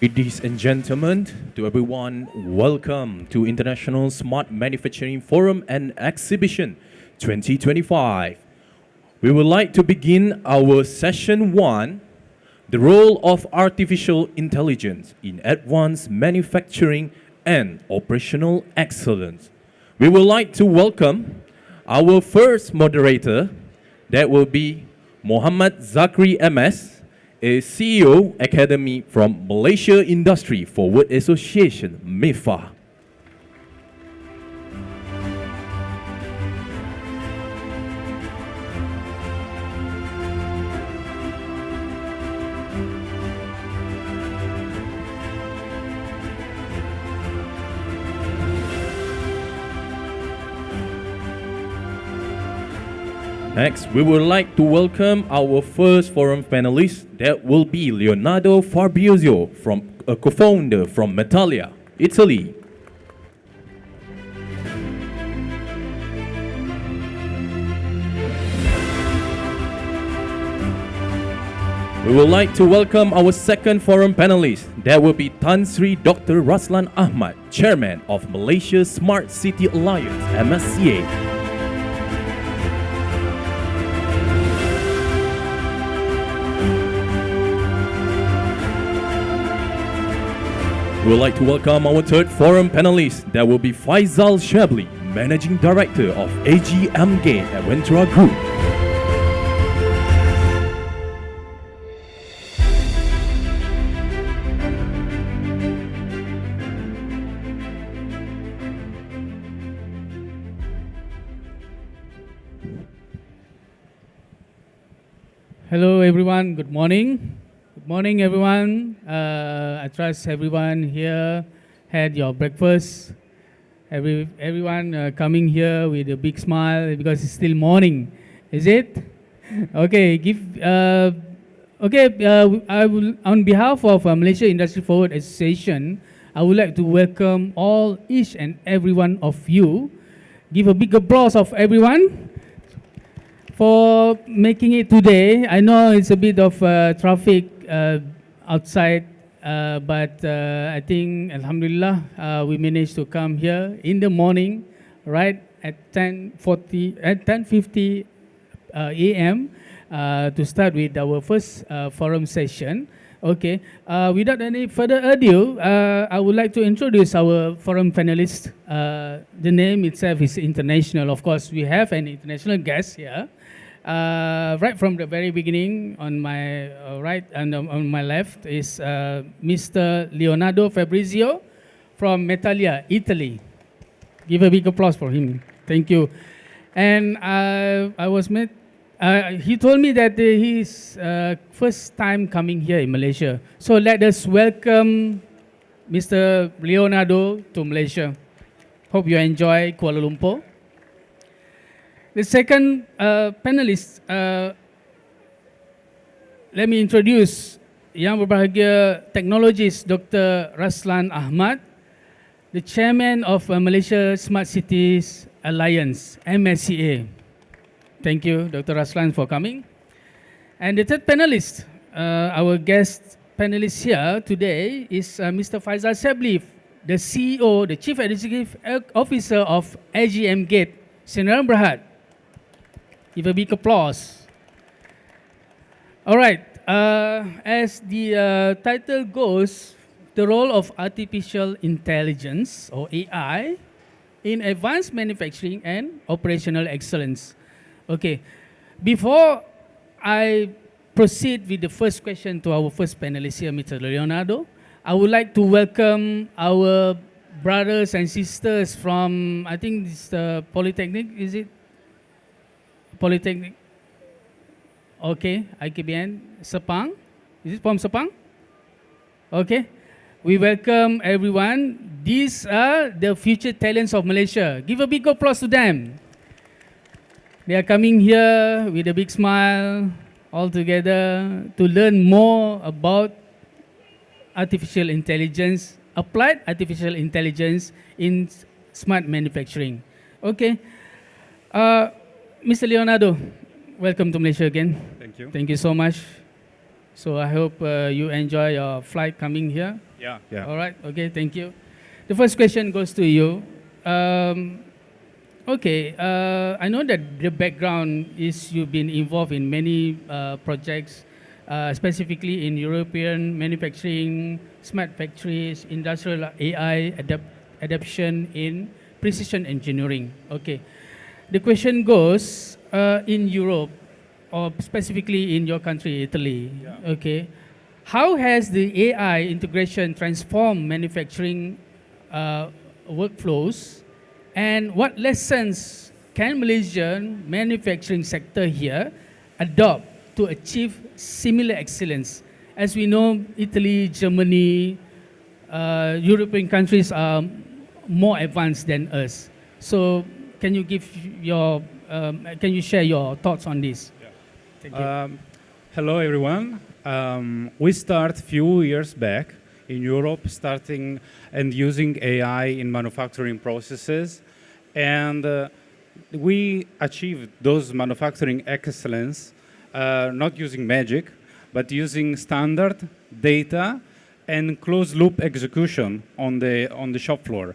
Ladies and gentlemen, to everyone, welcome to International Smart Manufacturing Forum and Exhibition 2025. We would like to begin our session 1, the role of artificial intelligence in advanced manufacturing and operational excellence. We would like to welcome our first moderator, that will be Muhammad Zakri MS, a CEO Academy from Malaysia Industry Forward Association, MIFA. Next, we would like to welcome our first forum panelist, that will be Leonardo Fabrizio, a co-founder from Metallia, Italy. We would like to welcome our second forum panelist, that will be Tan Sri Dr. Raslan Ahmad, Chairman of Malaysia Smart City Alliance, MSCA. We would like to welcome our third forum panelist, that will be Faisal Shabli, Managing Director of AGMG Aventura Group. Hello everyone, good morning. Good morning everyone. I trust everyone here had your breakfast. Everyone coming here with a big smile because it's still morning. Is it? Okay, I will, on behalf of Malaysia Industry Forward Association, I would like to welcome each and every one of you. Give a big applause of everyone for making it today. I know it's a bit of traffic outside, but I think, Alhamdulillah, we managed to come here in the morning, right at 10:50 a.m. To start with our first forum session. Okay, without any further ado, I would like to introduce our forum panelists. The name itself is international. Of course, we have an international guest here. Right from the very beginning, on my right and on my left is Mr. Leonardo Fabrizio from Metallia, Italy. Give a big applause for him. Thank you. And he told me that he's first time coming here in Malaysia. So let us welcome Mr. Leonardo to Malaysia. Hope you enjoy Kuala Lumpur. The second panelist, let me introduce Yang Berbahagia Technologist Dr. Raslan Ahmad, the Chairman of Malaysia Smart Cities Alliance, MSCA. Thank you, Dr. Raslan, for coming. And the third panelist, our guest panelist here today is Mr. Faisal Shabli, the CEO, the Chief Executive Officer of AGM Sdn Bhd. Give a big applause. All right, as the title goes, the role of artificial intelligence, or AI, in advanced manufacturing and operational excellence. Okay, before I proceed with the first question to our first panelist here, Mr. Leonardo, I would like to welcome our brothers and sisters from, I think this Polytechnic, is it? Polytechnic. Okay, IKBN, Sepang. Is it from Sepang? Okay. We welcome everyone. These are the future talents of Malaysia. Give a big applause to them. They are coming here with a big smile, all together, to learn more about artificial intelligence, applied artificial intelligence in smart manufacturing. Okay. Mr. Leonardo, welcome to Malaysia again. Thank you. Thank you so much. So I hope you enjoy your flight coming here. Yeah, yeah. All right. Okay. Thank you. The first question goes to you. Okay. I know that the background is you've been involved in many projects, specifically in European manufacturing, smart factories, industrial AI adaptation in precision engineering. Okay. The question goes in Europe, or specifically in your country, Italy. Yeah. Okay. How has the AI integration transformed manufacturing uh, workflows, and what lessons can Malaysian manufacturing sector here adopt to achieve similar excellence? As we know, Italy, Germany, European countries are more advanced than us. So, can you share your thoughts on this? Thank you. Hello, everyone. We start few years back in Europe, starting and using AI in manufacturing processes, and we achieved those manufacturing excellence not using magic, but using standard data and closed loop execution on the shop floor.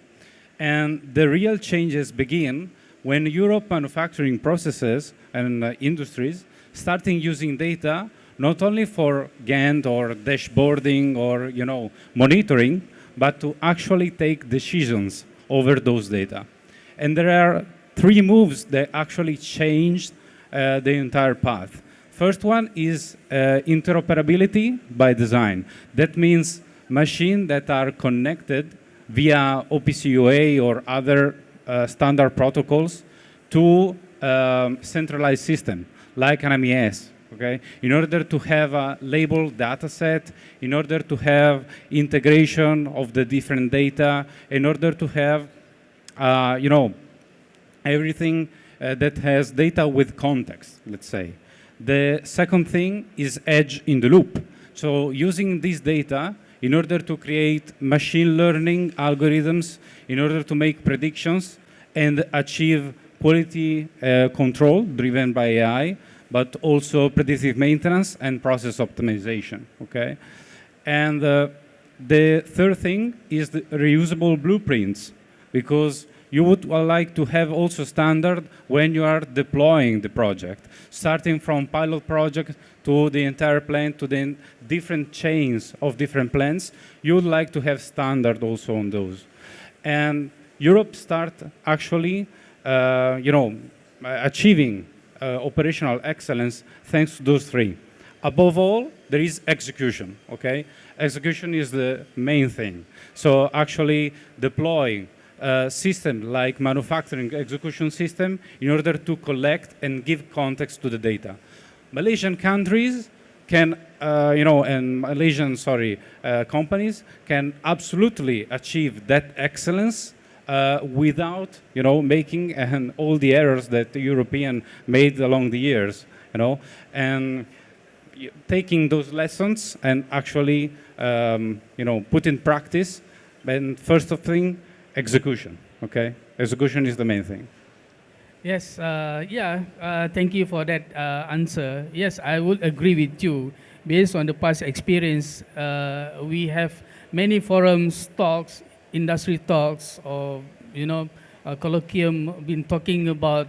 And the real changes begin when Europe manufacturing processes and industries starting using data not only for Gantt or dashboarding or monitoring, but to actually take decisions over those data. And there are three moves that actually changed the entire path. First one is interoperability by design. That means machines that are connected via OPC UA or other standard protocols to centralized system like an MES. Okay? In order to have a labeled data set, in order to have integration of the different data, in order to have everything that has data with context, let's say. The second thing is edge in the loop. So using this data in order to create machine learning algorithms, in order to make predictions and achieve quality control driven by AI, but also predictive maintenance and process optimization, okay? And the third thing is the reusable blueprints, because you would like to have also standard when you are deploying the project, starting from pilot project to the entire plant, to the different chains of different plants. You would like to have standard also on those. And Europe start actually, achieving operational excellence thanks to those three. Above all, there is execution, okay? Execution is the main thing. So actually deploying a system like manufacturing execution system in order to collect and give context to the data. Malaysian countries can, and Malaysian, companies can absolutely achieve that excellence without, making all the errors that the European made along the years, and taking those lessons and actually, put in practice. And first of thing, execution. Okay, execution is the main thing. Yes, thank you for that answer. Yes, I would agree with you. Based on the past experience, we have many forums, talks, industry talks, or colloquium been talking about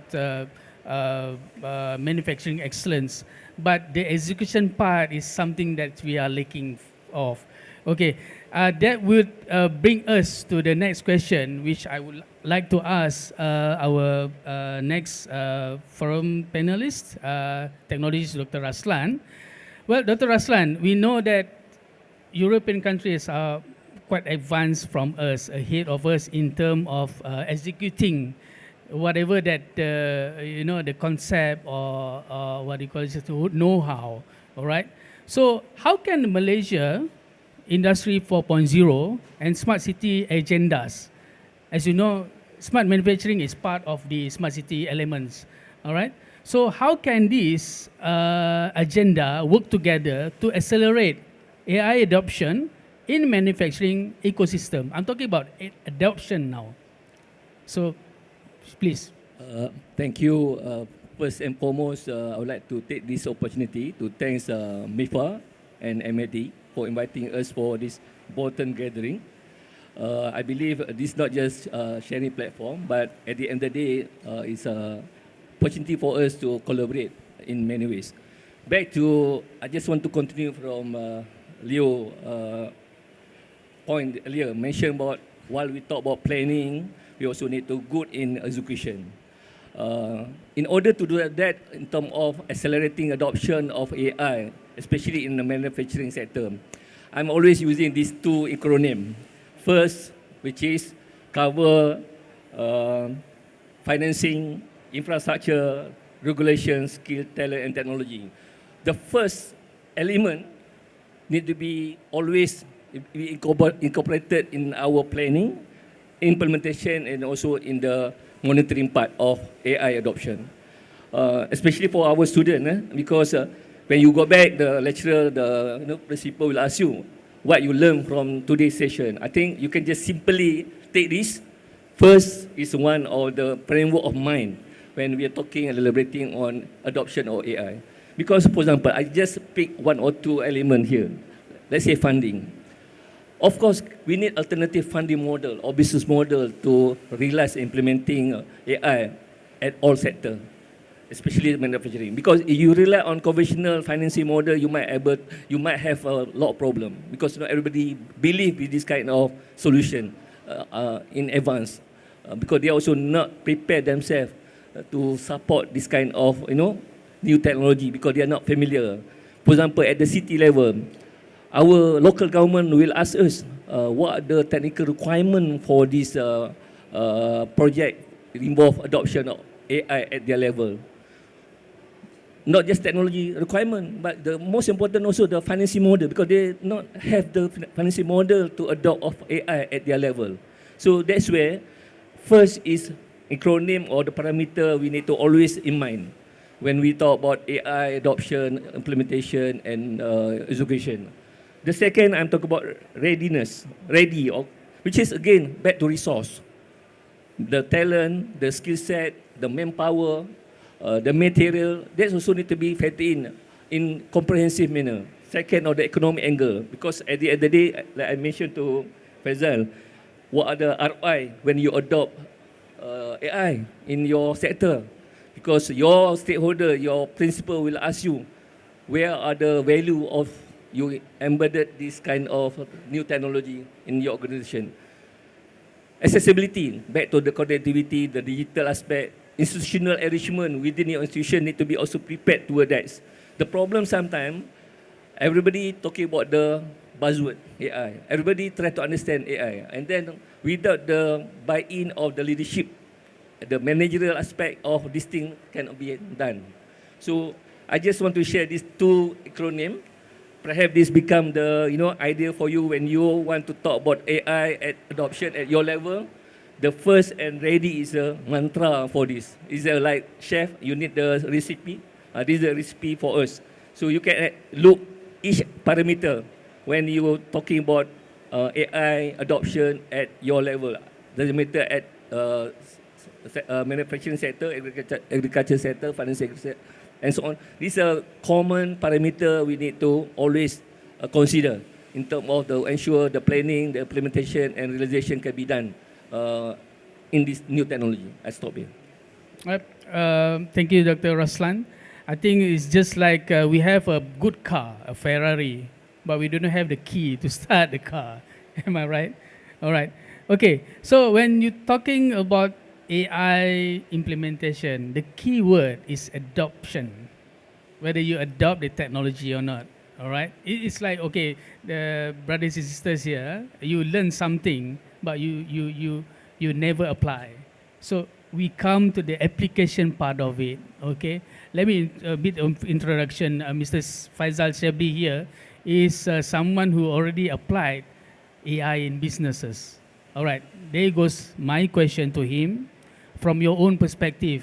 manufacturing excellence, but the execution part is something that we are lacking of. Okay, that would bring us to the next question, which I would like to ask our next forum panelist, technologist Dr. Raslan. Well, Dr. Raslan, we know that European countries are quite advanced from us, ahead of us in terms of executing whatever that the concept or what you call it, know-how. All right. So how can Malaysia Industry 4.0 and smart city agendas? As you know, smart manufacturing is part of the smart city elements. All right. So how can this agenda work together to accelerate AI adoption in manufacturing ecosystem? I'm talking about adoption now. So, please. Thank you. First and foremost, I would like to take this opportunity to thank MIFA and MAD for inviting us for this important gathering. I believe this is not just a sharing platform, but at the end of the day, it's an opportunity for us to collaborate in many ways. Back to, I just want to continue from Leo point earlier, mentioned about while we talk about planning, we also need to good in execution. In order to do that in terms of accelerating adoption of AI, especially in the manufacturing sector, I'm always using these two acronyms. First, which is cover financing, infrastructure, regulation, skill, talent, and technology. The first element need to be always be incorporated in our planning, implementation, and also in the monitoring part of AI adoption. Especially for our students, because when you go back, the lecturer, the principal will ask you what you learned from today's session. I think you can just simply take this. First is one of the framework of mind when we are talking and elaborating on adoption of AI. Because, for example, I just pick one or two elements here. Let's say funding. Of course, we need alternative funding model or business model to realize implementing AI at all sectors, especially manufacturing. Because if you rely on conventional financing model, you might have a lot of problem because not everybody believe in this kind of solution in advance because they also not prepare themselves to support this kind of new technology because they are not familiar. For example, at the city level, our local government will ask us what are the technical requirements for this project involve adoption of AI at their level. Not just technology requirement, but the most important also the financing model because they not have the financing model to adopt of AI at their level. So that's where first is acronym or the parameter we need to always in mind when we talk about AI adoption, implementation, and execution. The second, I'm talking about readiness, which is again back to resource. The talent, the skill set, the manpower, the material, that also need to be factored in comprehensive manner. Second, or the economic angle, because at the end of the day, like I mentioned to Faisal, what are the ROI when you adopt AI in your sector? Because your stakeholder, your principal will ask you, where are the value of you embedded this kind of new technology in your organization? Accessibility, back to the connectivity, the digital aspect, institutional enrichment within your institution need to be also prepared toward that. The problem sometimes, everybody talking about the buzzword AI. Everybody try to understand AI. And then without the buy-in of the leadership, the managerial aspect of this thing cannot be done. So I just want to share these two acronyms. Perhaps this become the idea for you when you want to talk about AI at adoption at your level. The first and ready is a mantra for this. Is like chef, you need the recipe. This is the recipe for us. So you can look each parameter when you talking about AI adoption at your level. Doesn't matter at manufacturing sector, agriculture sector, finance sector, and so on. These are common parameter we need to always consider in terms of to ensure the planning, the implementation, and realization can be done in this new technology. I stop here. Thank you, Dr. Raslan. I think it's just like we have a good car, a Ferrari, but we don't have the key to start the car. Am I right? All right. Okay. So when you're talking about AI implementation, the key word is adoption. Whether you adopt the technology or not. All right. It's like, okay, the brothers and sisters here, you learn something, but you never apply. So we come to the application part of it. Okay. Let me a bit of introduction. Mr. Faisal Shabli here is someone who already applied AI in businesses. All right. There goes my question to him. From your own perspective,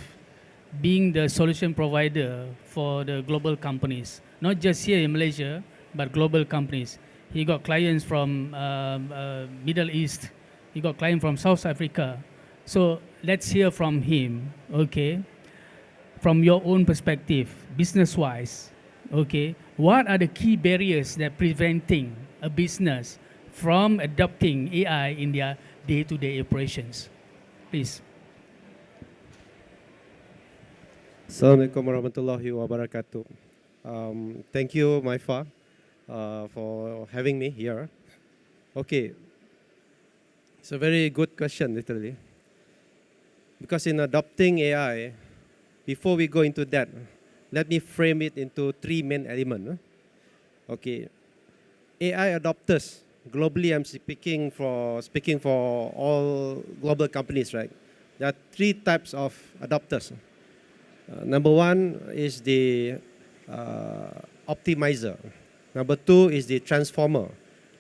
being the solution provider for the global companies, not just here in Malaysia, but global companies. He got clients from Middle East. He got clients from South Africa. So let's hear from him, okay? From your own perspective, business-wise, Okay, what are the key barriers that preventing a business from adopting AI in their day-to-day operations? Please. Assalamualaikum warahmatullahi wabarakatuh. Thank you, Maifa, for having me here. Okay, it's a very good question, literally. Because in adopting AI, before we go into that, let me frame it into three main elements. Okay, AI adopters, globally I'm speaking for all global companies, right? There are three types of adopters. Number one is the optimizer. Number two is the transformer.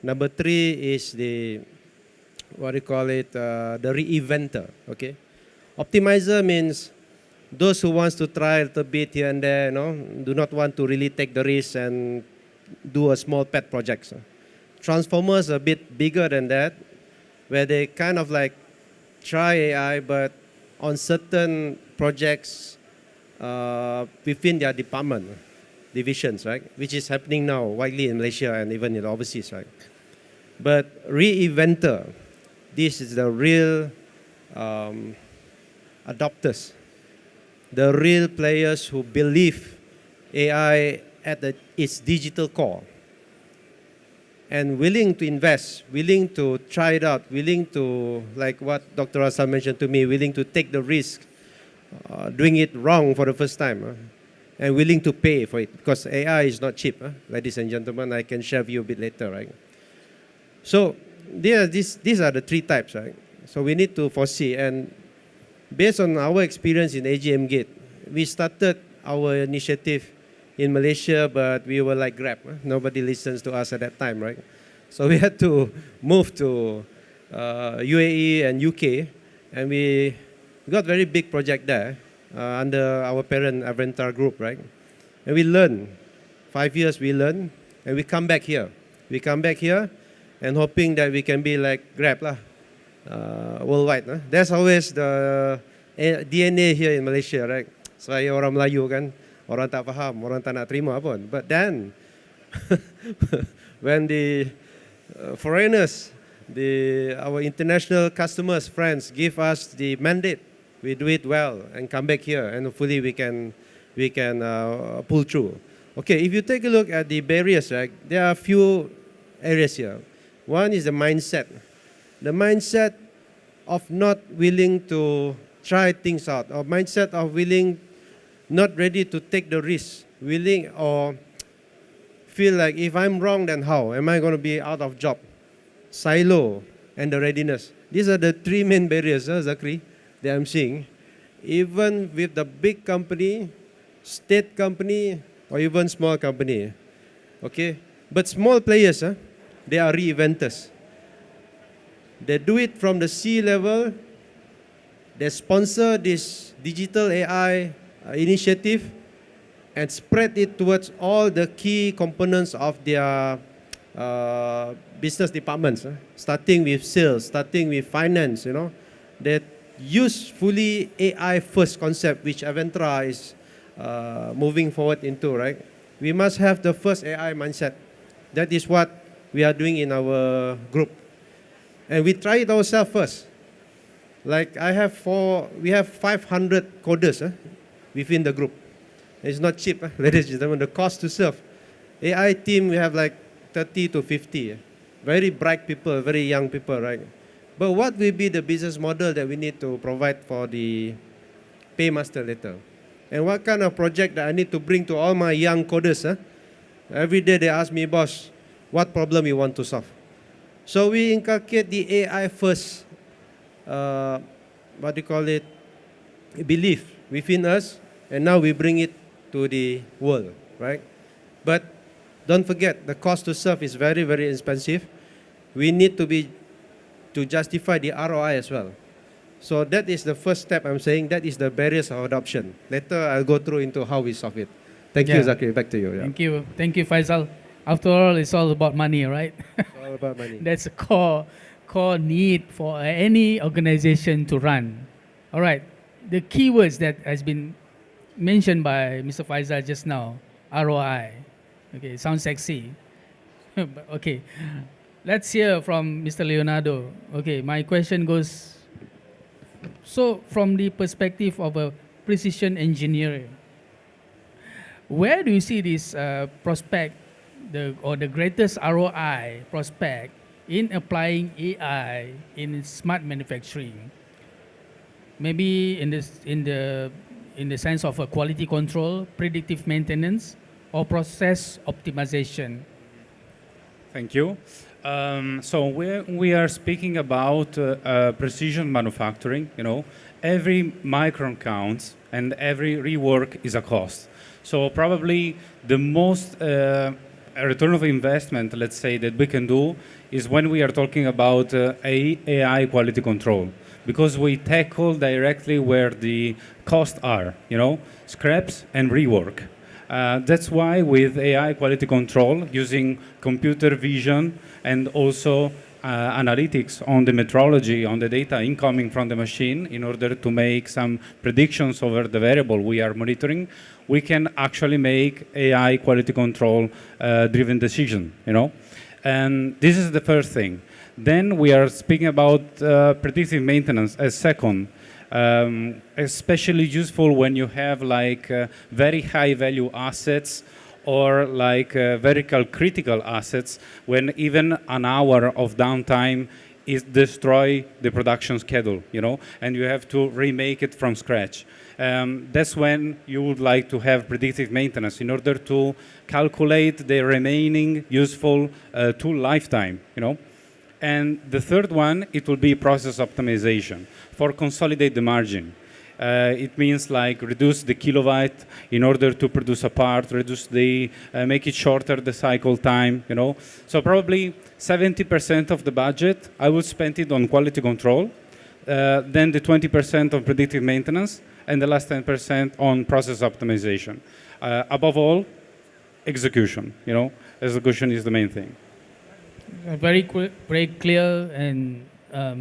Number three is the, the reinventor, okay? Optimizer means those who wants to try a little bit here and there, do not want to really take the risk and do a small pet projects. Transformers are a bit bigger than that, where they kind of like try AI, but on certain projects within their divisions, right? Which is happening now widely in Malaysia and even in overseas, right? But reinventor, this is the real adopters, the real players who believe AI at its digital core and willing to invest, willing to try it out, willing to, like what Dr. Hassan mentioned to me, willing to take the risk, doing it wrong for the first time, and willing to pay for it, because AI is not cheap, ladies and gentlemen. I can share with you a bit later, right? So these are the three types, right? So we need to foresee, and based on our experience in AGM Gate, we started our initiative in Malaysia, but we were like Grab. Nobody listens to us at that time, right? So we had to move to UAE and UK, and we got very big project there under our parent Aventar Group, right? And we learned, 5 years we learned, and we come back here. We come back here and hoping that we can be like Grab lah, worldwide. That's always the DNA here in Malaysia, right? Saya orang Melayu kan, orang tak faham, orang tak nak terima pun. But then, when the foreigners, our international customers, friends give us the mandate, we do it well and come back here, and hopefully we can pull through. Okay, if you take a look at the barriers, right, there are a few areas here. One is the mindset. The mindset of not willing to try things out, or mindset of not ready to take the risk, willing or feel like if I'm wrong, then how? Am I going to be out of job? Silo and the readiness. These are the three main barriers, Zakri, that I'm seeing. Even with the big company, state company, or even small company. Okay? But small players, they are reinventors. They do it from the C level. They sponsor this digital AI initiative and spread it towards all the key components of their business departments, starting with sales, starting with finance, They use fully AI first concept, which Aventra is moving forward into, right? We must have the first AI mindset. That is what we are doing in our group. And we try it ourselves first. Like we have 500 coders within the group. It's not cheap, ladies and gentlemen. The cost to serve. AI team, we have like 30 to 50. Very bright people, very young people, right? But what will be the business model that we need to provide for the paymaster later? And what kind of project that I need to bring to all my young coders? Every day they ask me, boss, what problem you want to solve? So we inculcate the AI first, belief within us, and now we bring it to the world, right? But don't forget, the cost to serve is very, very expensive. We need to justify the ROI as well. So that is the first step I'm saying. That is the barriers of adoption. Later, I'll go through into how we solve it. Thank you, Zakir. Back to you. Yeah. Thank you, Faisal. After all, it's all about money, right? It's all about money. That's a core need for any organization to run. All right. The keywords that has been mentioned by Mr. Faisal just now, ROI. Okay, sounds sexy. But okay, let's hear from Mr. Leonardo. Okay, my question goes, so from the perspective of a precision engineer, where do you see this prospect, or the greatest ROI prospect in applying AI in smart manufacturing? Maybe in the sense of a quality control, predictive maintenance, or process optimization. Thank you. So we are speaking about precision manufacturing. Every micron counts, and every rework is a cost. So probably the most return of investment, let's say, that we can do is when we are talking about AI quality control, because we tackle directly where the costs are, scraps and rework. That's why with AI quality control, using computer vision and also analytics on the metrology, on the data incoming from the machine, in order to make some predictions over the variable we are monitoring, we can actually make AI quality control driven decision, And this is the first thing. Then we are speaking about predictive maintenance as second. Especially useful when you have very high value assets, or very critical assets, when even an hour of downtime is destroy the production schedule, and you have to remake it from scratch. That's when you would like to have predictive maintenance in order to calculate the remaining useful tool lifetime, And the third one, it will be process optimization for consolidate the margin. It means reduce the kilowatt in order to produce a part, make it shorter the cycle time, So probably 70% of the budget, I would spend it on quality control, then the 20% on predictive maintenance, and the last 10% on process optimization. Above all, execution, Execution is the main thing. A very clear and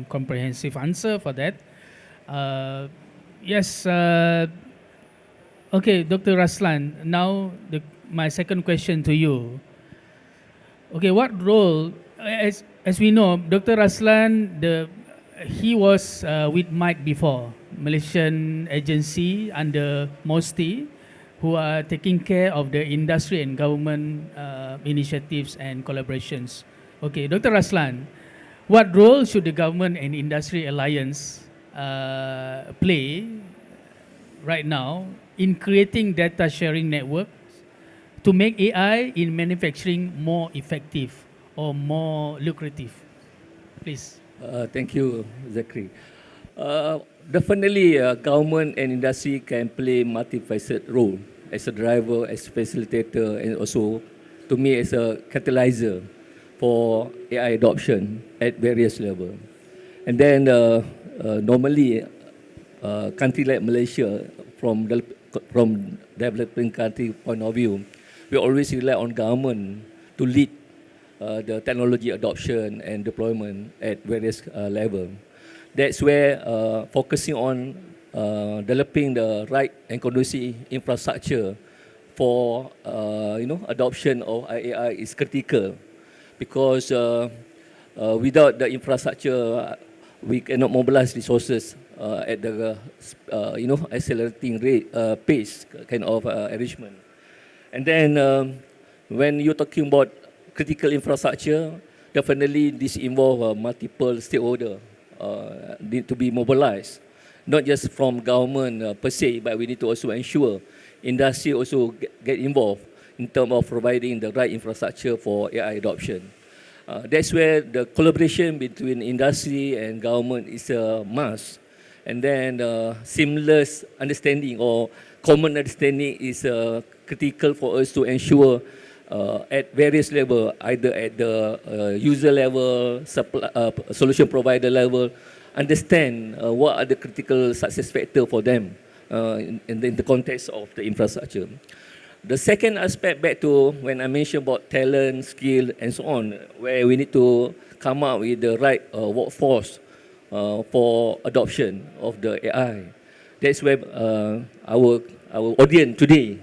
comprehensive answer for that. Yes. Okay, Dr. Raslan. Now, my second question to you. Okay, what role, as we know, Dr. Raslan, he was with Mike before, Malaysian agency under MOSTI, who are taking care of the industry and government initiatives and collaborations. Okay, Dr. Raslan, what role should the government and industry alliance play right now in creating data sharing networks to make AI in manufacturing more effective or more lucrative? Please. Thank you, Zachary. Definitely, government and industry can play multifaceted role as a driver, as a facilitator, and also, to me, as a catalyzer for AI adoption at various levels. And then, normally, country like Malaysia, from developing country point of view, we always rely on government to lead the technology adoption and deployment at various levels. That's where focusing on developing the right and conducive infrastructure for adoption of AI is critical, because without the infrastructure, we cannot mobilize resources at the accelerating rate pace kind of arrangement. And then when you're talking about critical infrastructure, definitely this involves multiple stakeholders need to be mobilized, not just from government per se, but we need to also ensure industry also get involved in terms of providing the right infrastructure for AI adoption. That's where the collaboration between industry and government is a must. And then seamless understanding or common understanding is critical for us to ensure at various levels, either at the user level, solution provider level, understand what are the critical success factors for them in the context of the infrastructure. The second aspect, back to when I mentioned about talent, skill, and so on, where we need to come up with the right workforce for adoption of the AI. That's where our audience today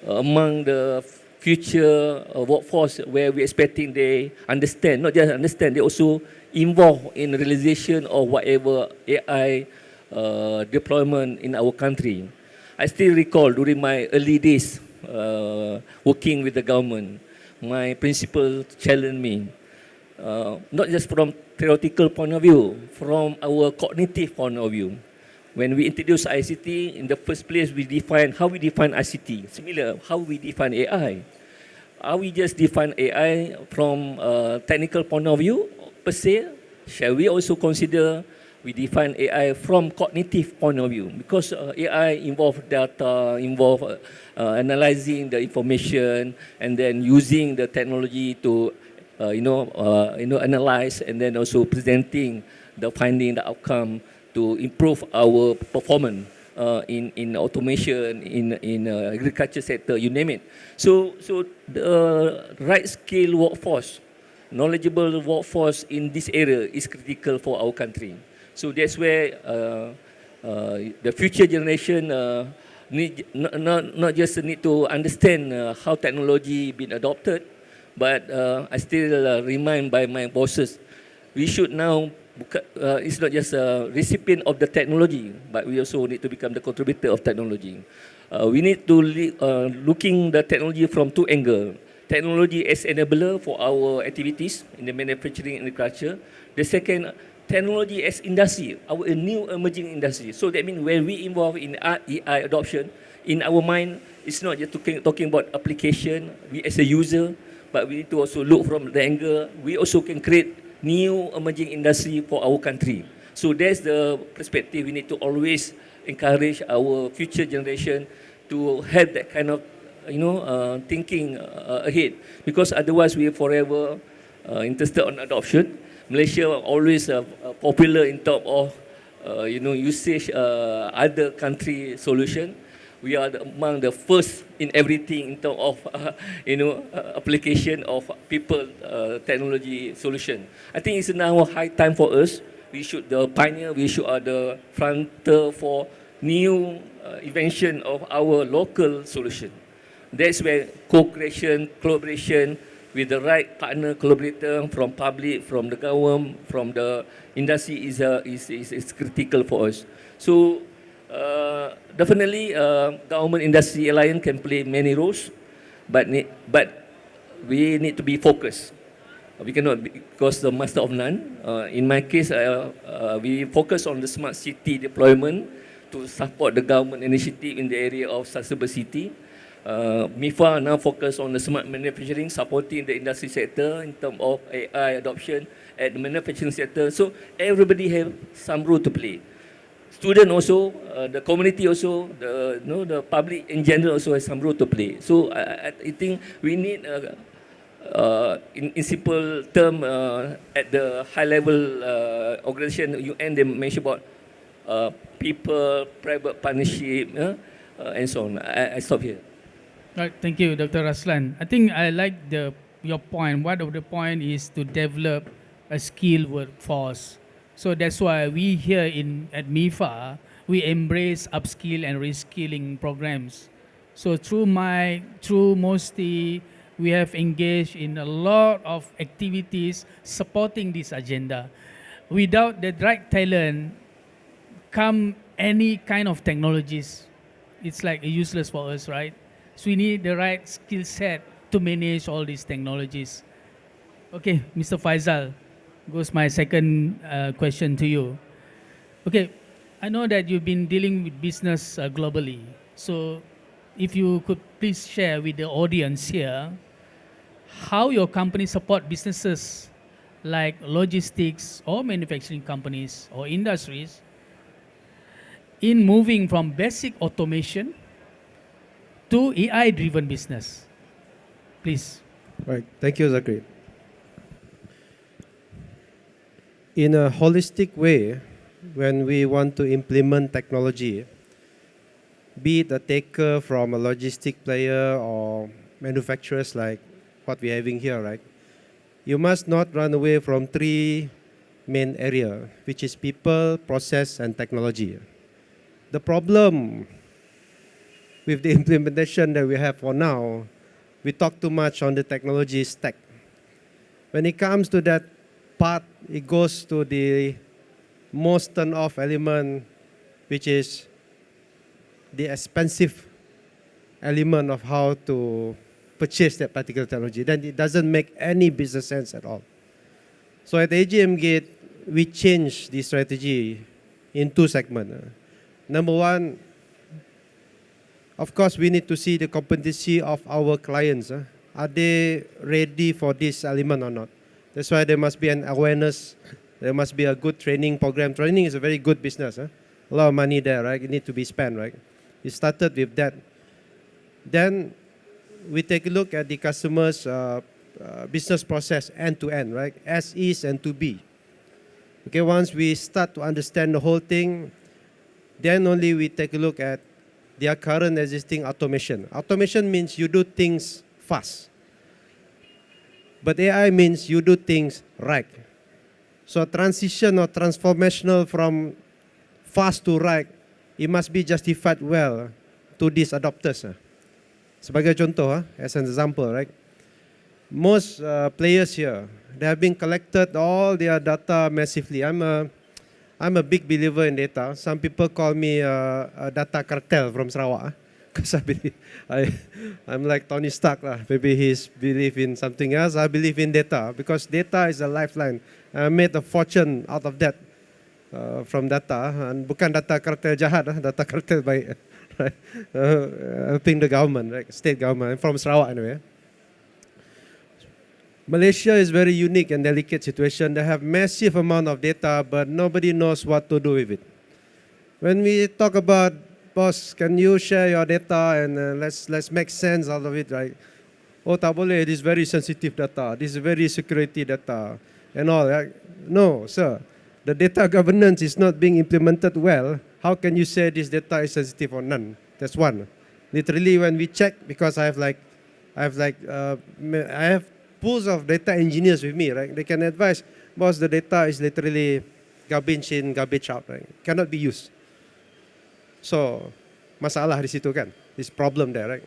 among the future workforce where we're expecting they understand, not just understand, they also involved in realization of whatever AI deployment in our country. I still recall during my early days working with the government, my principal challenged me, not just from theoretical point of view, from our cognitive point of view. When we introduce ICT, in the first place, we define how we define ICT. Similar, how we define AI. Are we just define AI from a technical point of view per se? Shall we also consider we define AI from cognitive point of view? Because AI involve data, involve analyzing the information, and then using the technology to analyze, and then also presenting the finding, the outcome, to improve our performance in automation, in agriculture sector, you name it. So the right skill workforce, knowledgeable workforce in this area is critical for our country. So that's where the future generation not just need to understand how technology been adopted, but I still remind by my bosses, we should now it's not just a recipient of the technology, but we also need to become the contributor of technology. We need to looking the technology from two angles. Technology as enabler for our activities in the manufacturing and agriculture. The second, technology as industry, our new emerging industry. So that means when we involve in AI adoption, in our mind, it's not just talking about application, we as a user, but we need to also look from the angle, we also can create new emerging industry for our country. So that's the perspective we need to always encourage our future generation to have that kind of thinking ahead, because otherwise we are forever interested on adoption. Malaysia always popular in terms of usage other country solution. We are among the first in everything in terms of application of people technology solution. I think it's now high time for us. We should the pioneer. We should are the fronter for new invention of our local solution. That's where co-creation, collaboration with the right partner, collaborator from public, from the government, from the industry is critical for us. So definitely government industry alliance can play many roles, but we need to be focused. We cannot be, because the master of none. In my case, we focus on the smart city deployment to support the government initiative in the area of sustainable city. MIFA now focus on the smart manufacturing, supporting the industry sector in terms of AI adoption at the manufacturing sector. So everybody have some role to play. Student also, the community also, the public in general also has some role to play. So I think we need, in simple term, at the high level organization, UN, they mention about people, private partnership, and so on. I stop here. Right, thank you, Dr. Raslan. I think I like your point. One of the point is to develop a skilled workforce. So that's why we here at MIFA, we embrace upskill and reskilling programs. So through Mosti, we have engaged in a lot of activities supporting this agenda. Without the right talent, come any kind of technologies, it's like useless for us, right? So we need the right skill set to manage all these technologies. Okay, Mr. Faisal, goes my second question to you. Okay, I know that you've been dealing with business globally. So if you could please share with the audience here how your company support businesses like logistics or manufacturing companies or industries in moving from basic automation to AI-driven business. Please. Right. Thank you, Zakri. In a holistic way, when we want to implement technology, be it a taker from a logistic player or manufacturers like what we're having here, right? You must not run away from three main areas, which is people, process, and technology. The problem with the implementation that we have for now, we talk too much on the technology stack. When it comes to that part, it goes to the most turn-off element, which is the expensive element of how to purchase that particular technology. Then it doesn't make any business sense at all. So at AGM Gate, we changed the strategy in two segments. Number one, of course, we need to see the competency of our clients. Are they ready for this element or not? That's why there must be an awareness. There must be a good training program. Training is a very good business. A lot of money there, right? It needs to be spent, right? We started with that. Then we take a look at the customer's business process end to end, right? As is and to be. Okay, once we start to understand the whole thing, then only we take a look at their current existing automation. Automation means you do things fast. But AI means you do things right. So transition or transformational from fast to right, it must be justified well to these adopters. Sebagai contoh, as an example, right? Most players here, they have been collected all their data massively. I'm a big believer in data. Some people call me a data cartel from Sarawak. Because I believe, I'm like Tony Stark. Maybe he's believe in something else. I believe in data because data is a lifeline. I made a fortune out of that from data. And bukan data cartel jahat, data cartel by right? Helping the government, right? State government. I'm from Sarawak anyway. Malaysia is very unique and delicate situation. They have massive amount of data, but nobody knows what to do with it. When we talk about, boss, can you share your data and let's make sense out of it, right? Oh, tak boleh, this is very sensitive data. This is very security data and all. Right? No, sir. The data governance is not being implemented well. How can you say this data is sensitive or none? That's one. Literally, when we check, because I have pools of data engineers with me, right? They can advise, boss, the data is literally garbage in, garbage out, right? Cannot be used. So, masalah di situ kan? This problem there, right?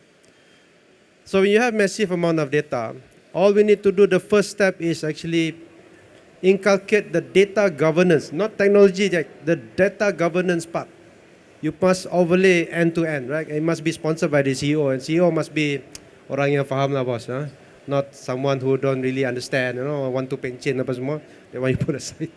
So when you have massive amount of data, all we need to do, the first step is actually inculcate the data governance, not technology, the data governance part. You must overlay end to end, right? It must be sponsored by the CEO, and CEO must be orang yang faham lah, boss. Huh? Not someone who don't really understand, want to pencen apa semua. They want you put aside.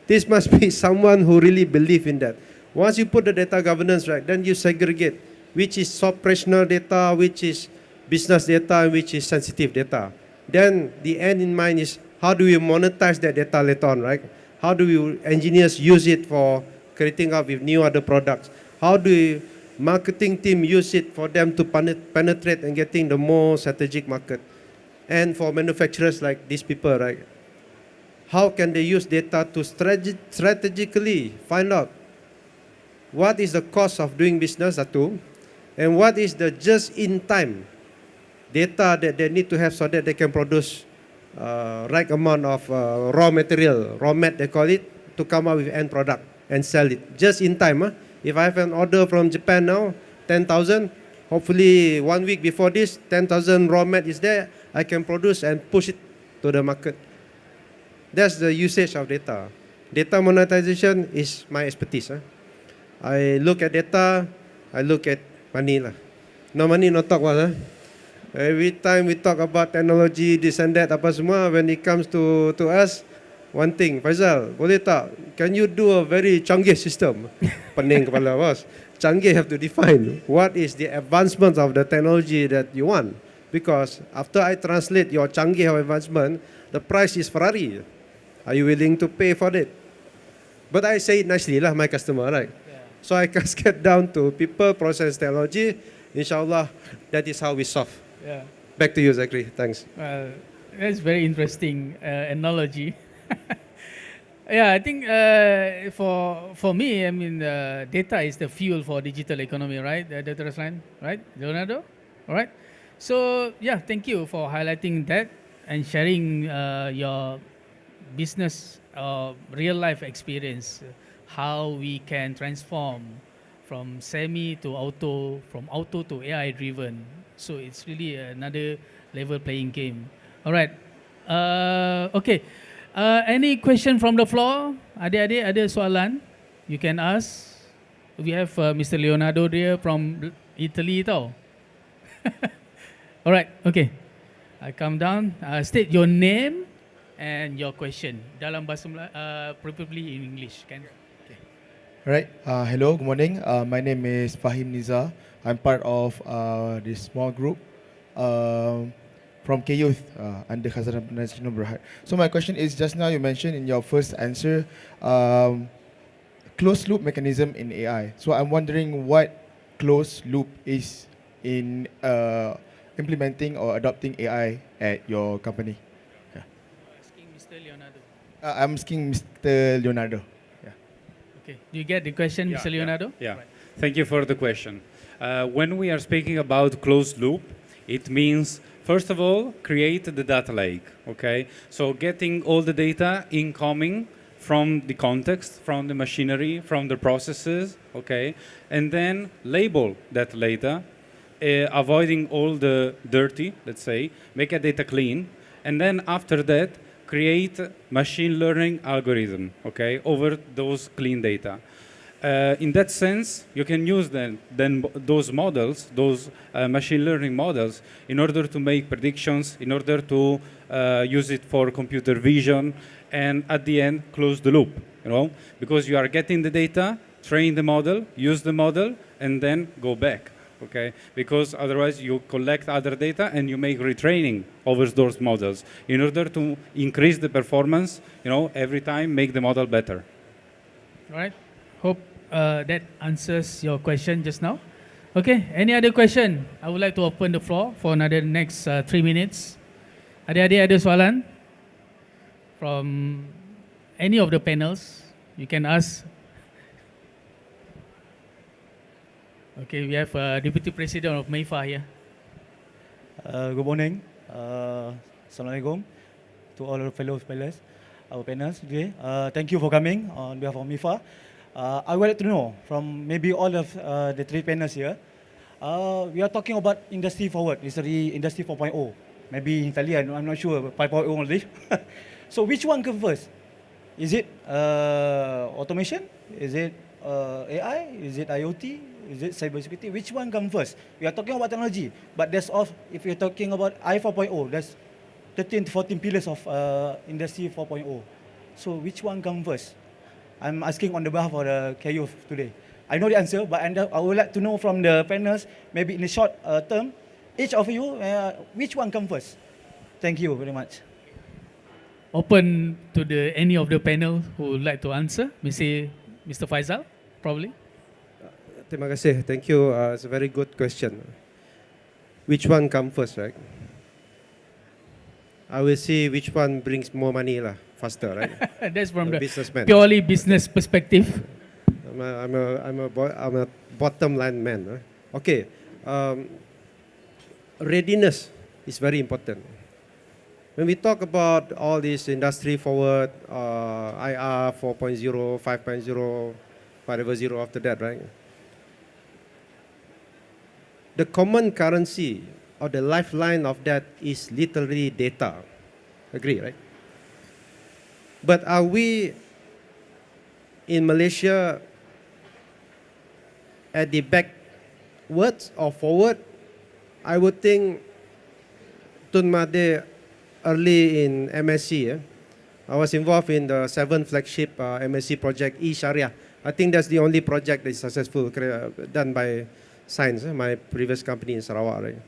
This must be someone who really believe in that. Once you put the data governance right, then you segregate which is operational data, which is business data, and which is sensitive data. Then the end in mind is how do we monetize that data later on, right? How do we engineers use it for creating up with new other products? How do we marketing team use it for them to penetrate and getting the more strategic market? And for manufacturers like these people, right? How can they use data to strategically find out what is the cost of doing business, satu, and what is the just-in-time data that they need to have so that they can produce right amount of raw material, raw mat they call it, to come up with end product and sell it. Just in time. If I have an order from Japan now, 10,000, hopefully 1 week before this, 10,000 raw mat is there, I can produce and push it to the market. That's the usage of data. Data monetization is my expertise. I look at data, I look at money lah. No money, no talk lah. Every time we talk about technology, this and that, apa semua, when it comes to us, one thing, Faisal, boleh tak? Can you do a very canggih system? Pening kepala, bos. Canggih have to define what is the advancement of the technology that you want. Because after I translate your canggih or advancement, the price is Ferrari. Are you willing to pay for it? But I say it nicely lah, my customer, right? So I cascade down to people, process, technology. Inshallah, that is how we solve. Yeah. Back to you, Zachary. Thanks. That's very interesting analogy. Yeah, I think for me, I mean, data is the fuel for digital economy, right? Dr. Raslan, right? Leonardo, all right? So yeah, thank you for highlighting that and sharing your business real life experience, how we can transform from semi to auto, from auto to AI driven. So it's really another level playing game. All right. Okay. Any question from the floor? Adik-adik ada soalan? You can ask. We have Mr. Leonardo there from Italy tau. All right. Okay. I come down. State your name and your question. Dalam bahasa preferably in English. Can? Okay. Right. Hello. Good morning. My name is Fahim Niza. I'm part of this small group from K-Youth under Khazanah Nasional Berhad. So my question is, just now you mentioned in your first answer, closed loop mechanism in AI. So I'm wondering what closed loop is in implementing or adopting AI at your company. Yeah. Asking Mr. Leonardo. I'm asking Mr. Leonardo. Yeah. Okay. Do you get the question, Yeah, Mr. Leonardo? Yeah. Right. Thank you for the question. When we are speaking about closed loop, it means, first of all, create the data lake, okay? So getting all the data incoming from the context, from the machinery, from the processes, okay? And then label that data, avoiding all the dirty, let's say, make a data clean. And then after that, create machine learning algorithm, okay, over those clean data. In that sense, you can use then those models, those machine learning models, in order to make predictions, in order to use it for computer vision, and at the end, close the loop, you know, because you are getting the data, train the model, use the model, and then go back, okay? Because otherwise you collect other data and you make retraining over those models in order to increase the performance, you know, every time make the model better. All right. Hope that answers your question just now. Okay. Any other question? I would like to open the floor for another next 3 minutes. Adik-adik ada soalan? From any of the panels, you can ask. Okay, we have Deputy President of MEIFA here. Good morning. Assalamualaikum to all our fellow panelists, our panelists today. Thank you for coming on behalf of MEIFA. I would like to know from maybe all of the three panelists here. We are talking about industry forward, literally industry 4.0. Maybe in Italian, I'm not sure, 5.0 only. So which one comes first? Is it automation? Is it AI? Is it IoT? Is it cybersecurity? Which one comes first? We are talking about technology, but that's off. If you're talking about I 4.0, that's 13 to 14 pillars of industry 4.0. So which one comes first? I'm asking on the behalf of the KU today. I know the answer, but I would like to know from the panels, maybe in a short term, each of you, which one comes first? Thank you very much. Open to any of the panel who would like to answer. Mr. Faisal, probably. Terima kasih. Thank you. It's a very good question. Which one comes first, right? I will see which one brings more money faster, right? That's from the businessman. purely business perspective. I'm a bottom line man. Right? Okay. Readiness is very important. When we talk about all this industry forward, IR 4.0, 5.0, whatever zero after that, right? The common currency or the lifeline of that is literally data. Agree, right? But are we in Malaysia at the backwards or forward? I would think Tun Made early in MSc, I was involved in the 7th flagship MSc project, E-Sharia. I think that's the only project that is successful done by Science, my previous company in Sarawak. Right?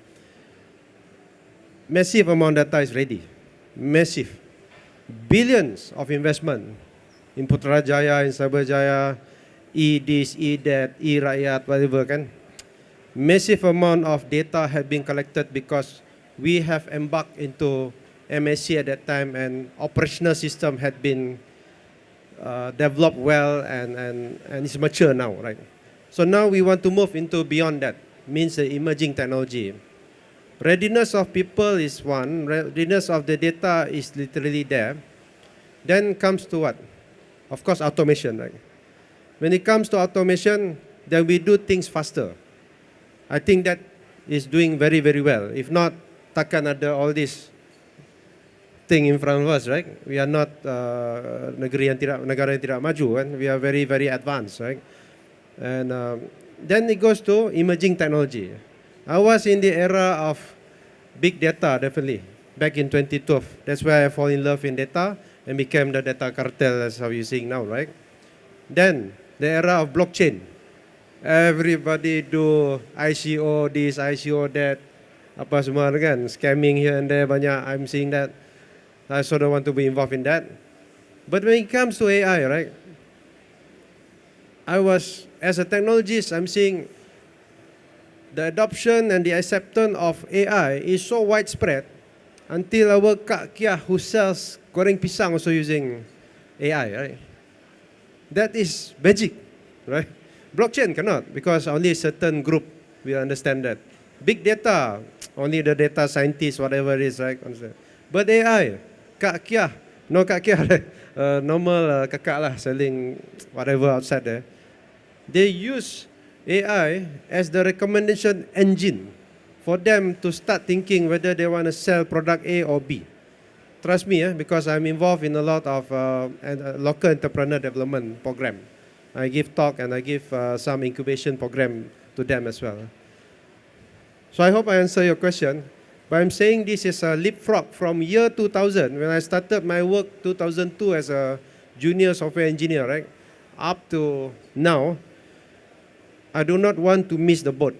Massive amount of data is ready. Massive. Billions of investment in Putrajaya, in Cyberjaya, E-this, E-that, E-Rakyat, whatever kan. Massive amount of data have been collected because we have embarked into MSc at that time, and operational system had been developed well and it's mature now, right? So now we want to move into beyond that, means the emerging technology. Readiness of people is one, readiness of the data is literally there. Then comes to what? Of course, automation, right? When it comes to automation, then we do things faster. I think that is doing very, very well. If not, takkan ada all this thing in front of us, right? We are not negara yang tidak maju, kan? We are very, very advanced, right? And then it goes to emerging technology. I was in the era of big data, definitely, back in 2012. That's where I fall in love in data and became the data cartel, as how you're seeing now, right? Then, the era of blockchain. Everybody do ICO this, ICO that, apa semua kan, scamming here and there banyak. I'm seeing that. I sort of want to be involved in that. But when it comes to AI, right, as a technologist, I'm seeing the adoption and the acceptance of AI is so widespread until our Kak Kiah who sells goreng pisang also using AI, right? That is magic, right? Blockchain cannot, because only a certain group will understand that. Big data, only the data scientists, whatever it is, right? Understand. But AI, Kak Kiah, no Kak Kiah, normal kakak lah, selling whatever outside there. They use AI as the recommendation engine for them to start thinking whether they want to sell product A or B. Trust me, because I'm involved in a lot of local entrepreneur development program. I give talk and I give some incubation program to them as well. So I hope I answer your question. But I'm saying this is a leapfrog from year 2000, when I started my work 2002 as a junior software engineer, right? Up to now, I do not want to miss the boat.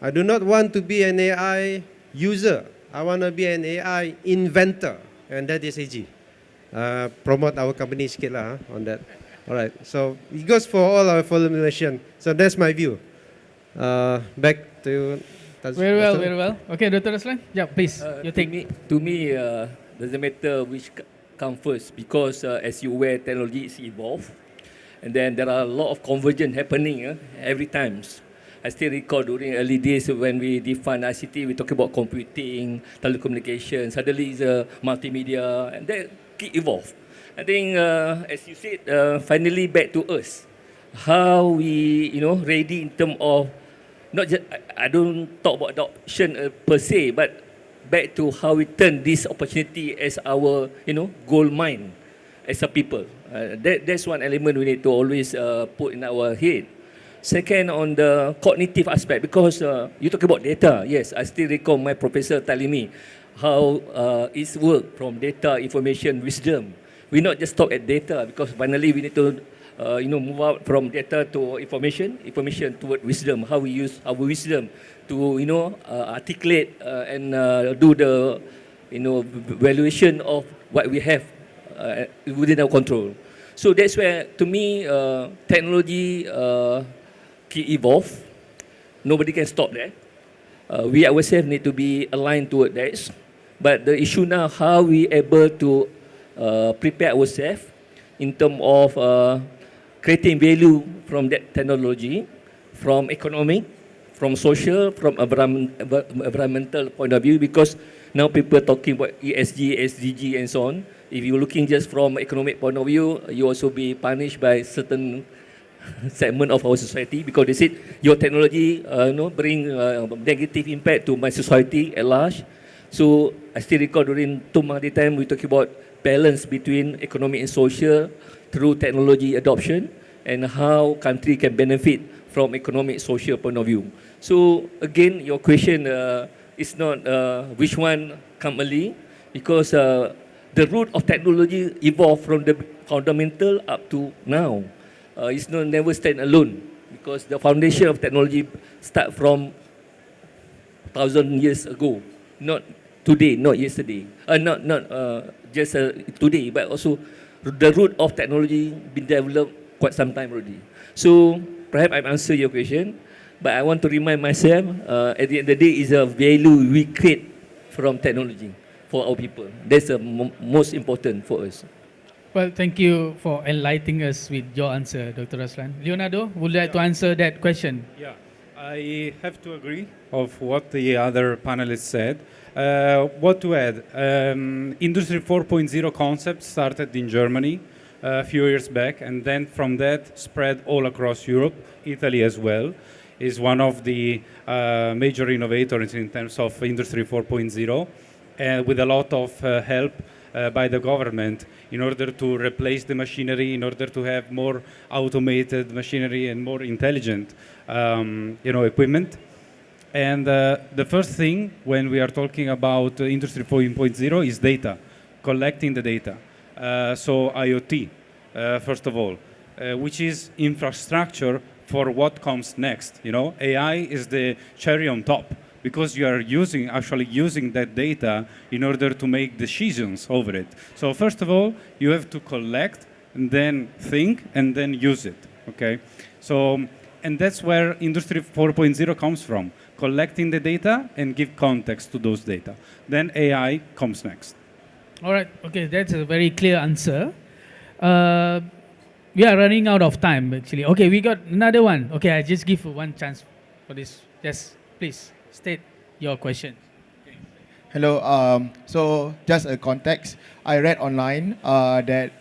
I do not want to be an AI user. I want to be an AI inventor, and that is AG. Promote our company sikit lah on that. All right, so it goes for all our fellow Malaysian. So that's my view. Back to Very well, very well. Okay, Dr. Raslan, yeah, please, you take. To me, doesn't matter which come first, because as you aware, technology is evolved, and then there are a lot of convergence happening every time. I still recall during early days when we define ICT, we talk about computing, telecommunications, suddenly it's multimedia, and that keep evolve. I think, as you said, finally back to us, how we, ready in terms of, not just, I don't talk about adoption per se, but back to how we turn this opportunity as our, gold mine as a people. That's one element we need to always put in our head. Second, on the cognitive aspect, because you talk about data. Yes, I still recall my professor telling me how it's work from data, information, wisdom. We not just stop at data, because finally we need to move out from data to information toward wisdom. How we use our wisdom to articulate and do the valuation of what we have within our control. So that's where, to me, technology keep evolve. Nobody can stop that. We ourselves need to be aligned toward that. But the issue now, how we able to prepare ourselves in terms of creating value from that technology, from economic, from social, from environmental point of view, because now people are talking about ESG, SDG and so on. If you're looking just from economic point of view, you also be punished by certain segment of our society, because they said your technology bring negative impact to my society at large. So I still recall during Tumang time we talk about balance between economic and social through technology adoption, and how country can benefit from economic social point of view. So again, your question is not which one come early, because the root of technology evolved from the fundamental up to now. It's never stand alone, because the foundation of technology start from 1,000 years ago, not today, not yesterday, not just today, but also the root of technology been developed quite some time already. So perhaps I've answered your question, but I want to remind myself, at the end of the day, is a value we create from technology for our people. That's the most important for us. Well, thank you for enlightening us with your answer, Dr. Raslan. Leonardo, would you like to answer that question? Yeah, I have to agree of what the other panelists said. What to add? Industry 4.0 concept started in Germany. a few years back, and then from that spread all across Europe. Italy as well is one of the major innovators in terms of Industry 4.0, and with a lot of help by the government in order to replace the machinery, in order to have more automated machinery and more intelligent equipment. And the first thing when we are talking about Industry 4.0 is data, collecting the data. So IoT, first of all, which is infrastructure for what comes next. AI is the cherry on top because you are actually using that data in order to make decisions over it. So first of all, you have to collect and then think and then use it, okay? So, and that's where Industry 4.0 comes from, collecting the data and give context to those data. Then AI comes next. All right, okay, that's a very clear answer. We are running out of time actually. Okay, we got another one. Okay, I just give one chance for this. Yes, please state your question. Hello. So just a context. I read online that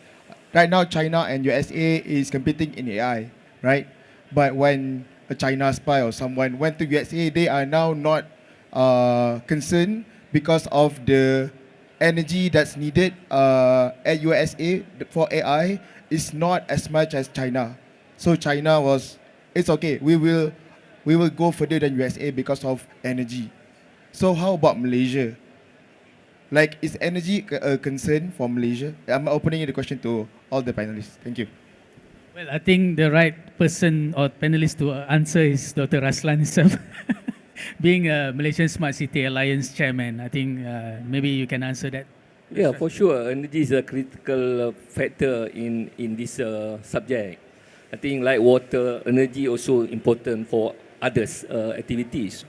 right now China and USA is competing in AI, right? But when a China spy or someone went to USA, they are now not concerned because of the energy that's needed at USA for AI is not as much as China. So China it's okay. We will go further than USA because of energy. So how about Malaysia? Like, is energy a concern for Malaysia? I'm opening the question to all the panelists. Thank you. Well, I think the right person or panelist to answer is Dr. Raslan himself. Being a Malaysian Smart City Alliance chairman, I think maybe you can answer that. Yeah, for sure. Energy is a critical factor in this subject. I think like water, energy also important for others activities.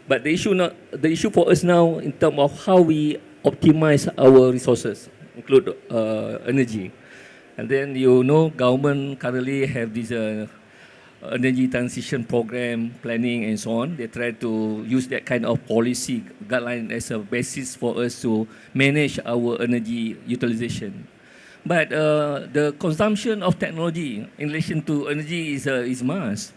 But the issue for us now in terms of how we optimize our resources, include energy. And then government currently have this energy transition program planning and so on. They try to use that kind of policy guideline as a basis for us to manage our energy utilization. But the consumption of technology in relation to energy is must.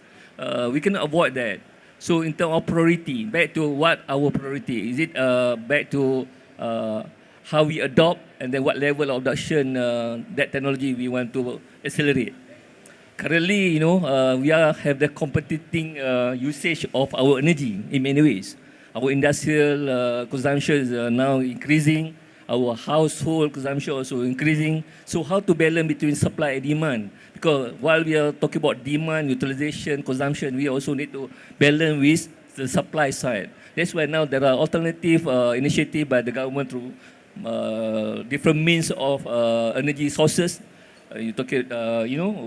We cannot avoid that. So in terms of priority, back to what our priority is, it back to how we adopt and then what level of adoption that technology we want to accelerate. Currently, we have the competing usage of our energy in many ways. Our industrial consumption is now increasing. Our household consumption also increasing. So how to balance between supply and demand? Because while we are talking about demand, utilization, consumption, we also need to balance with the supply side. That's why now there are alternative initiatives by the government through different means of energy sources. You talk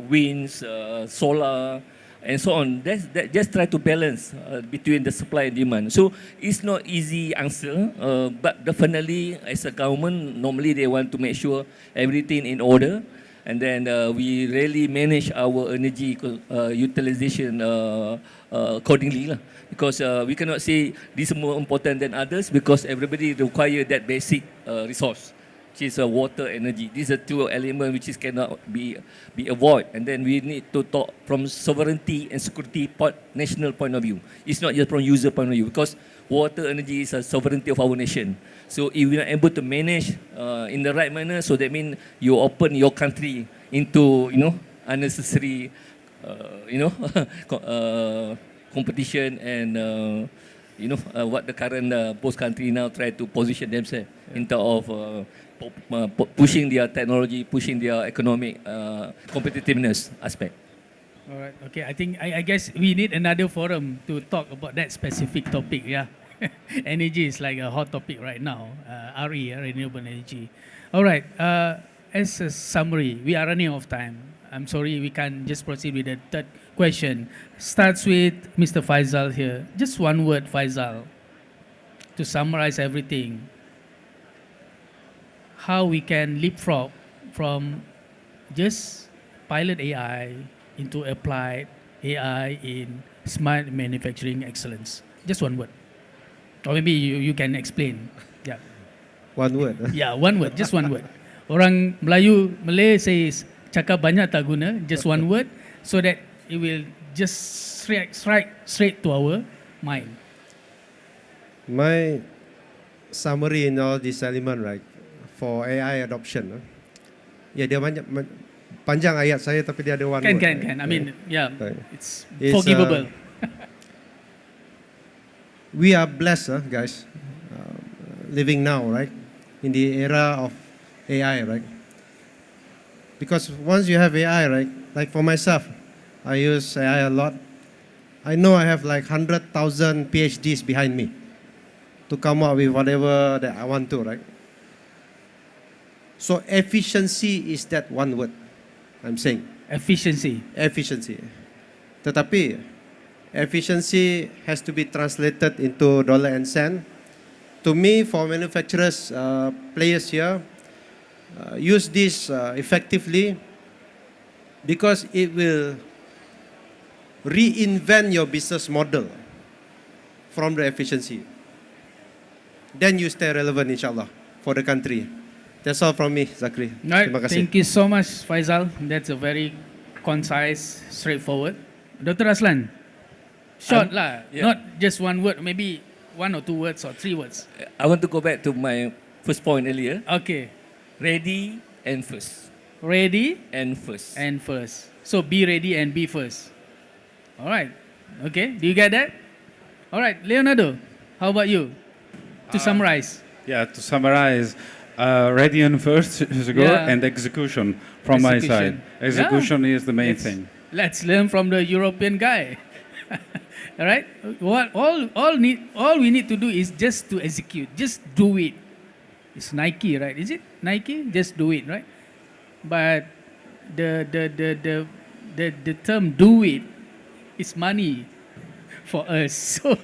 winds, solar, and so on. That just try to balance between the supply and demand. So it's not easy answer, but definitely as a government, normally they want to make sure everything in order, and then we really manage our energy utilization accordingly. Because we cannot say this is more important than others because everybody require that basic resource, which is water, energy. These are two elements which cannot be avoided. And then we need to talk from sovereignty and security national point of view. It's not just from user point of view because water, energy is a sovereignty of our nation. So if we are able to manage in the right manner, so that means you open your country into unnecessary competition and what the current post country now try to position themselves in terms of pushing their technology, pushing their economic competitiveness aspect. All right. Okay. I guess we need another forum to talk about that specific topic. Yeah. Energy is like a hot topic right now. Renewable energy. All right. As a summary, we are running out of time. I'm sorry, we can't just proceed with the third question. Starts with Mr. Faisal here. Just one word, Faisal, to summarize everything. How we can leapfrog from just pilot AI into applied AI in smart manufacturing excellence. Just one word. Or maybe you can explain. Yeah. One word. Yeah, one word, just one word. Orang Malay says cakap banyak tak guna, just one word, so that it will just strike straight to our mind. My summary in all this element, right, for AI adoption. Ya, dia panjang ayat saya tapi dia ada one word. Can. I mean, yeah, Right. it's It's, forgivable. We are blessed, guys, living now, right, in the era of AI, right? Because once you have AI, right, like for myself, I use AI a lot. I know I have like 100,000 PhDs behind me to come up with whatever that I want to, right? So efficiency is that one word I'm saying. Efficiency. Efficiency. Tetapi efficiency has to be translated into dollar and cent. To me, for manufacturers, players here, use this effectively because it will reinvent your business model from the efficiency. Then you stay relevant, inshallah, for the country. That's all from me, Zakri. Right. Terima kasih. Thank you so much, Faisal. That's a very concise, straightforward. Dr. Aslan, short lah, yeah. not just one word, maybe 1 or 2 words or 3 words. I want to go back to my first point earlier. Okay. Ready and first. Ready And first. and first. So be ready and be first. All right. Okay. Do you get that? All right. Leonardo, how about you? To summarize. Yeah, to summarize, ready and first is good, Yeah. and execution from my side. Execution. Execution is the main Let's- thing. Let's learn from the European guy. All right. All we need to do is just to execute. Just do it. It's Nike, right? Is it Nike? Just do it, right? But the term "do it" is money for us. So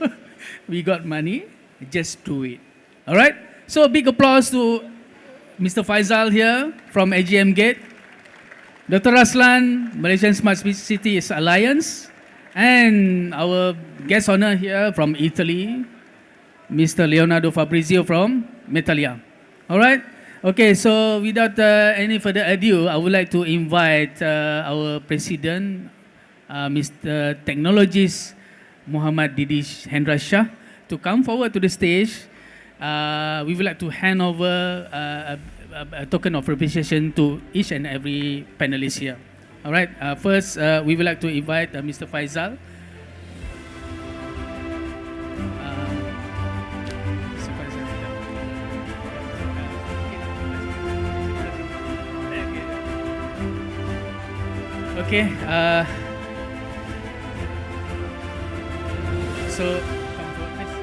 we got money. Just do it. All right. So big applause to Mr. Faisal here from AGM Gate. Dr. Raslan, Malaysian Smart Cities Alliance, and our guest honor here from Italy, Mr. Leonardo Fabrizio from Metalia. All right? Okay, so without any further ado, I would like to invite our president, Mr. Technologist Muhammad Didish Hendra Shah, to come forward to the stage. We would like to hand over a token of appreciation to each and every panelist here. All right. First, we would like to invite Mr. Faisal. Mr. Faisal. Okay. So, come forward, please.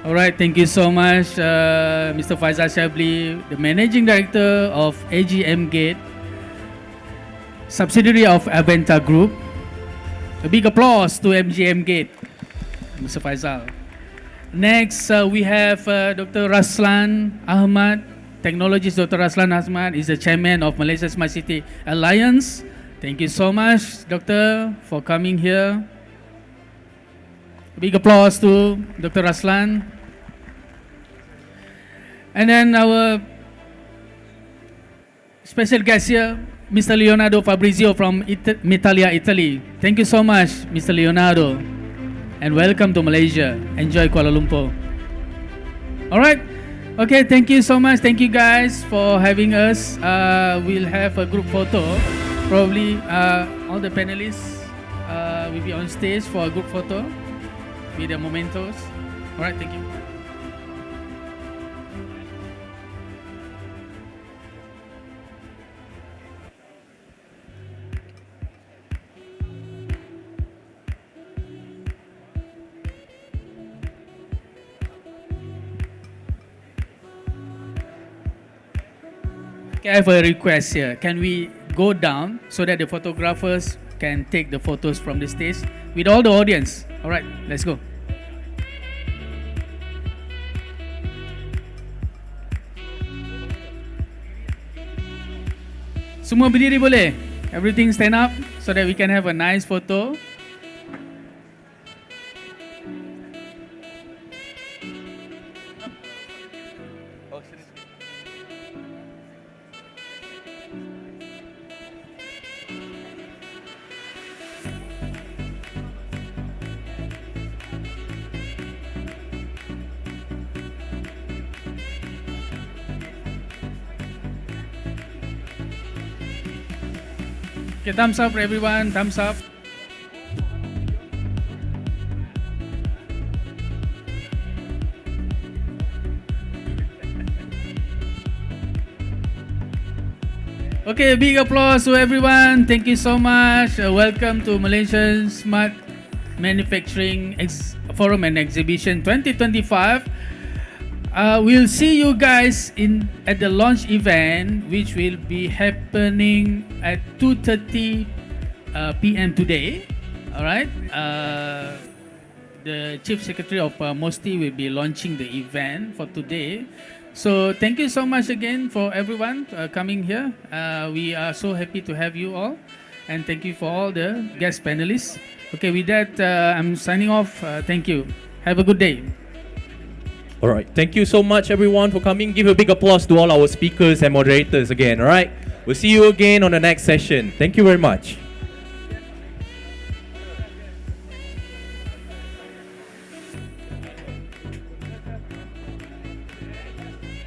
All right, thank you so much, Mr. Faisal Shabli, the Managing Director of AGM Gate, subsidiary of Aventa Group. A big applause to MGM Gate, Mr. Faisal. Next, we have Dr. Raslan Ahmad, technologist Dr. Raslan Ahmad is the chairman of Malaysia Smart City Alliance. Thank you so much, Doctor, for coming here. Big applause to Dr. Raslan. And then our special guest here, Mr. Leonardo Fabrizio from Metalia, Italy. Thank you so much, Mr. Leonardo. And welcome to Malaysia. Enjoy Kuala Lumpur. All right. Okay, thank you so much. Thank you guys for having us. We'll have a group photo. Probably all the panelists will be on stage for a group photo with the mementos. All right, thank you. Okay, I have a request here. Can we go down so that the photographers can take the photos from the stage with all the audience? All right, let's go. Semua berdiri boleh? Everything stand up so that we can have a nice photo. Okay, thumbs up, everyone. Thumbs up. Okay, a big applause to everyone. Thank you so much. Welcome to Malaysian Smart Manufacturing Forum and Exhibition 2025. We'll see you guys at the launch event, which will be happening at 2:30 p.m. today. All right. The Chief Secretary of MOSTI will be launching the event for today. So thank you so much again for everyone coming here. We are so happy to have you all, and thank you for all the guest panelists. Okay, with that, I'm signing off. Thank you. Have a good day. All right. Thank you so much, everyone, for coming. Give a big applause to all our speakers and moderators again. All right. We'll see you again on the next session. Thank you very much.